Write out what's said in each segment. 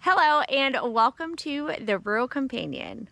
Hello and welcome to the Rural Companion.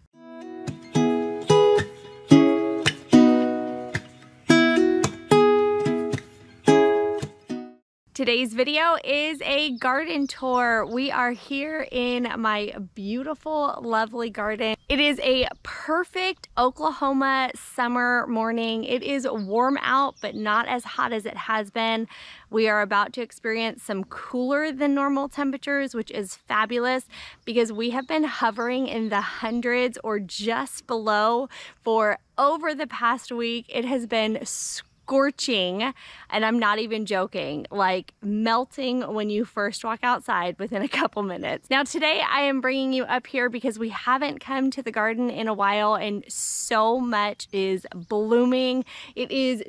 Today's video is a garden tour. We are here in my beautiful, lovely garden. It is a perfect Oklahoma summer morning. It is warm out, but not as hot as it has been. We are about to experience some cooler than normal temperatures, which is fabulous because we have been hovering in the hundreds or just below for over the past week. It has been scorching, and I'm not even joking, like melting when you first walk outside within a couple minutes. Now today I am bringing you up here because we haven't come to the garden in a while and so much is blooming. It is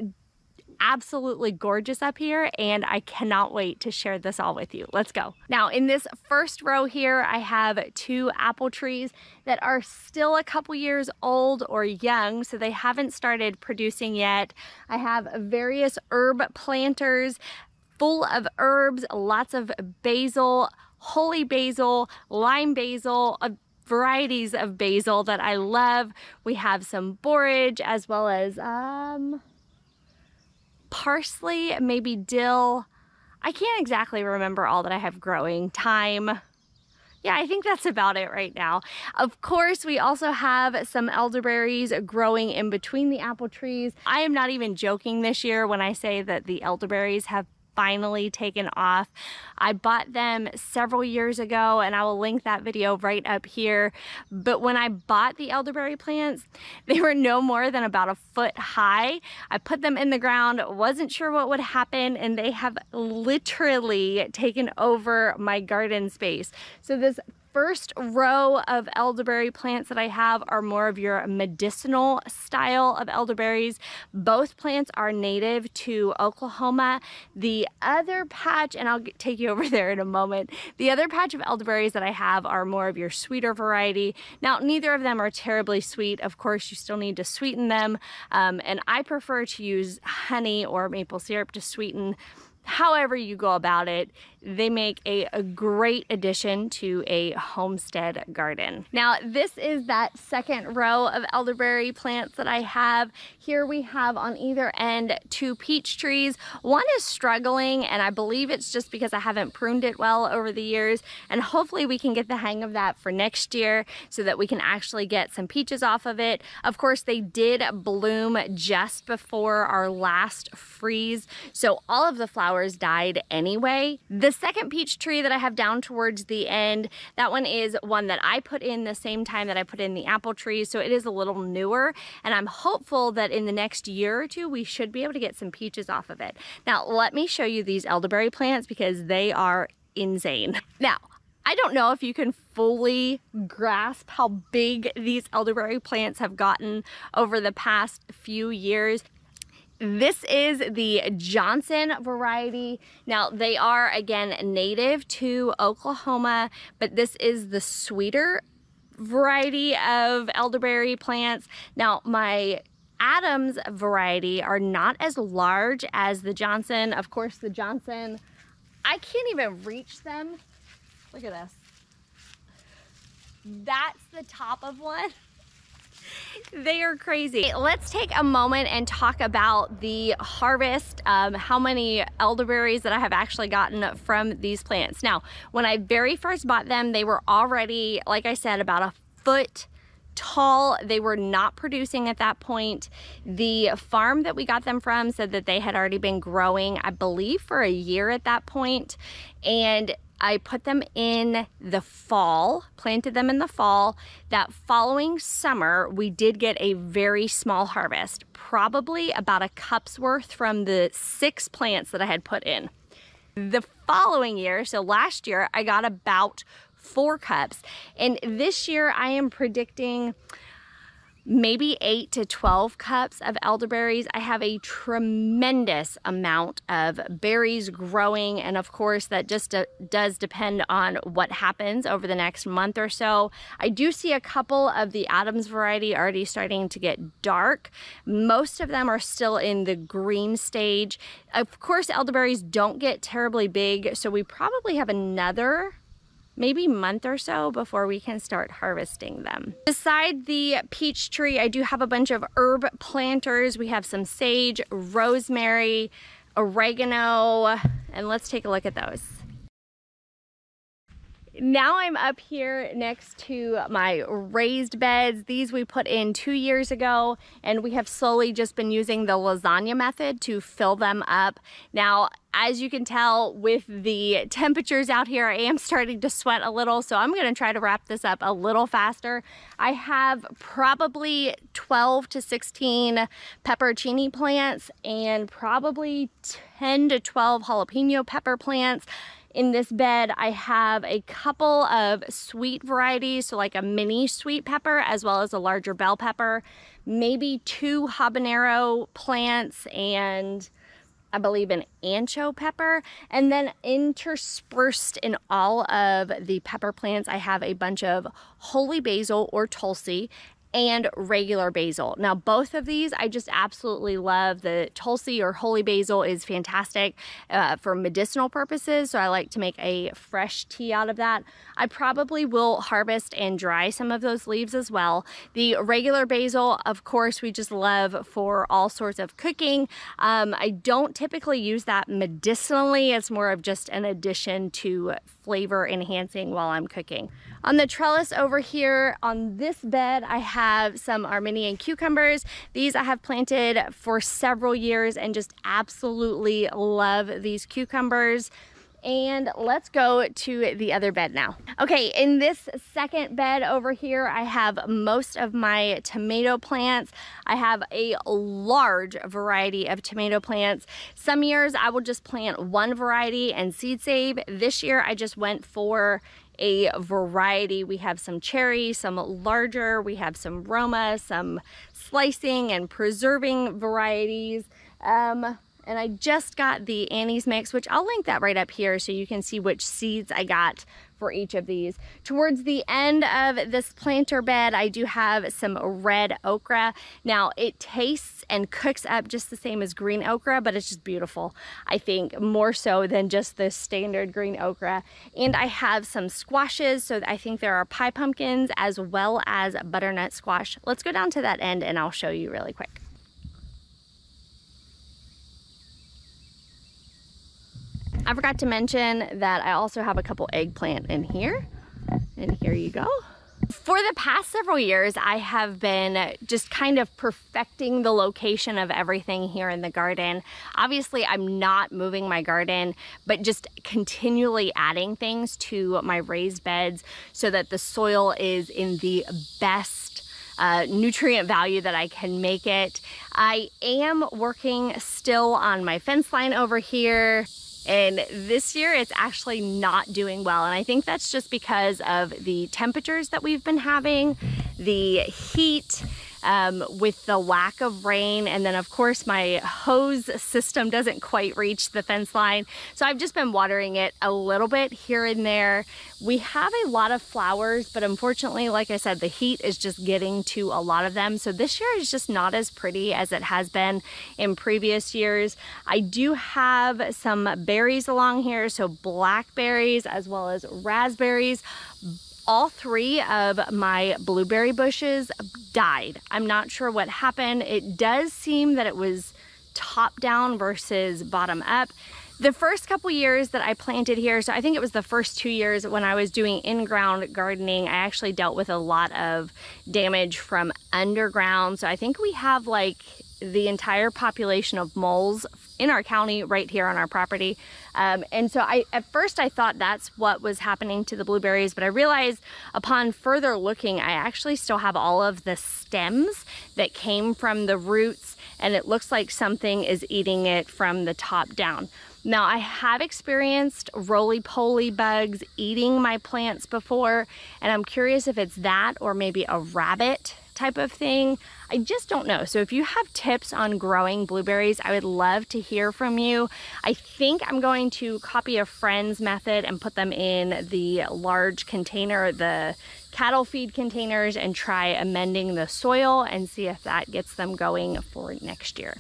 absolutely gorgeous up here and I cannot wait to share this all with you. Let's go. Now in this first row here I have two apple trees that are still a couple years old or young, so they haven't started producing yet. I have various herb planters full of herbs, lots of basil, holy basil, lime basil, varieties of basil that I love. We have some borage as well as parsley, maybe dill. I can't exactly remember all that I have growing. Thyme. Yeah, I think that's about it right now. Of course, we also have some elderberries growing in between the apple trees. I am not even joking this year when I say that the elderberries have finally taken off. I bought them several years ago and I will link that video right up here. But when I bought the elderberry plants, they were no more than about a foot high. I put them in the ground, wasn't sure what would happen, and they have literally taken over my garden space. So this first row of elderberry plants that I have are more of your medicinal style of elderberries. Both plants are native to Oklahoma. The other patch, and I'll take you over there in a moment, the other patch of elderberries that I have are more of your sweeter variety. Now, neither of them are terribly sweet. Of course, you still need to sweeten them, and I prefer to use honey or maple syrup to sweeten. However you go about it, they make a great addition to a homestead garden. Now, this is that second row of elderberry plants that I have. Here we have on either end two peach trees. One is struggling, and I believe it's just because I haven't pruned it well over the years, and hopefully we can get the hang of that for next year so that we can actually get some peaches off of it. Of course, they did bloom just before our last freeze, so all of the flowers died anyway. The second peach tree that I have down towards the end, that one is one that I put in the same time that I put in the apple trees, so it is a little newer, and I'm hopeful that in the next year or two we should be able to get some peaches off of it. Now let me show you these elderberry plants because they are insane. Now, I don't know if you can fully grasp how big these elderberry plants have gotten over the past few years. This is the Johnson variety. Now they are again native to Oklahoma, but this is the sweeter variety of elderberry plants. Now my Adams variety are not as large as the Johnson. Of course, the Johnson, I can't even reach them. Look at this. That's the top of one. They are crazy. Let's take a moment and talk about the harvest, how many elderberries that I have actually gotten from these plants. Now, when I very first bought them, they were already, like I said, about a foot tall. They were not producing at that point. The farm that we got them from said that they had already been growing, I believe, for a year at that point. And I put them in the fall, planted them in the fall. That following summer, we did get a very small harvest, probably about a cup's worth from the 6 plants that I had put in. The following year, so last year, I got about 4 cups. And this year I am predicting maybe 8 to 12 cups of elderberries. I have a tremendous amount of berries growing, and of course that just does depend on what happens over the next month or so. I do see a couple of the Adams variety already starting to get dark. Most of them are still in the green stage. Of course, elderberries don't get terribly big, so we probably have another maybe month or so before we can start harvesting them. Beside the peach tree, I do have a bunch of herb planters. We have some sage, rosemary, oregano, and let's take a look at those. Now I'm up here next to my raised beds. These we put in 2 years ago, and we have slowly just been using the lasagna method to fill them up. Now, as you can tell with the temperatures out here, I am starting to sweat a little, so I'm gonna try to wrap this up a little faster. I have probably 12 to 16 pepperoncini plants and probably 10 to 12 jalapeno pepper plants. In this bed, I have a couple of sweet varieties, so like a mini sweet pepper as well as a larger bell pepper, maybe 2 habanero plants, and I believe an ancho pepper. And then interspersed in all of the pepper plants, I have a bunch of holy basil or tulsi and regular basil. Now, both of these I just absolutely love. The tulsi or holy basil is fantastic for medicinal purposes, so I like to make a fresh tea out of that. I probably will harvest and dry some of those leaves as well. The regular basil, of course, we just love for all sorts of cooking. I don't typically use that medicinally. It's more of just an addition to flavor enhancing while I'm cooking. On the trellis over here on this bed, I have some Armenian cucumbers. These I have planted for several years and just absolutely love these cucumbers. And let's go to the other bed now. Okay, in this second bed over here, I have most of my tomato plants. I have a large variety of tomato plants. Some years I will just plant one variety and seed save. This year I just went for a variety. We have some cherry, some larger, we have some Roma, some slicing and preserving varieties. And I just got the Annie's mix, which I'll link that right up here so you can see which seeds I got for each of these. Towards the end of this planter bed, I do have some red okra. Now, it tastes and cooks up just the same as green okra, but it's just beautiful. I think more so than just the standard green okra. And I have some squashes, so I think there are pie pumpkins as well as butternut squash. Let's go down to that end and I'll show you really quick. I forgot to mention that I also have a couple eggplant in here, and here you go. For the past several years, I have been just kind of perfecting the location of everything here in the garden. Obviously, I'm not moving my garden, but just continually adding things to my raised beds so that the soil is in the best nutrient value that I can make it. I am working still on my fence line over here. And this year it's actually not doing well. And I think that's just because of the temperatures that we've been having, the heat, with the lack of rain. And then of course my hose system doesn't quite reach the fence line. So I've just been watering it a little bit here and there. We have a lot of flowers, but unfortunately, like I said, the heat is just getting to a lot of them. So this year is just not as pretty as it has been in previous years. I do have some berries along here, so blackberries as well as raspberries. All 3 of my blueberry bushes died. I'm not sure what happened. It does seem that it was top down versus bottom up. The first couple years that I planted here, so I think it was the first 2 years when I was doing in-ground gardening, I actually dealt with a lot of damage from underground. So I think we have like the entire population of moles in our county right here on our property. And so at first I thought that's what was happening to the blueberries, but I realized upon further looking, I actually still have all of the stems that came from the roots, and it looks like something is eating it from the top down. Now, I have experienced roly-poly bugs eating my plants before, and I'm curious if it's that or maybe a rabbit type of thing. I just don't know. So if you have tips on growing blueberries, I would love to hear from you. I think I'm going to copy a friend's method and put them in the large container, the cattle feed containers, and try amending the soil and see if that gets them going for next year.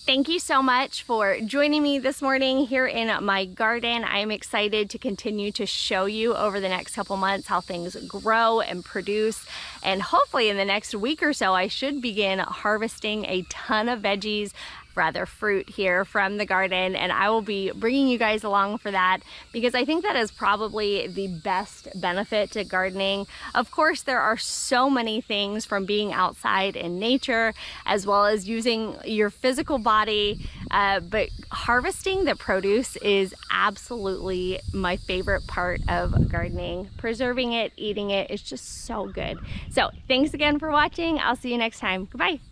Thank you so much for joining me this morning here in my garden. I am excited to continue to show you over the next couple months how things grow and produce. And hopefully in the next week or so, I should begin harvesting a ton of veggies, rather fruit here from the garden, and I will be bringing you guys along for that because I think that is probably the best benefit to gardening. Of course, there are so many things from being outside in nature as well as using your physical body, but harvesting the produce is absolutely my favorite part of gardening. Preserving it, eating it is just so good. So thanks again for watching. I'll see you next time. Goodbye.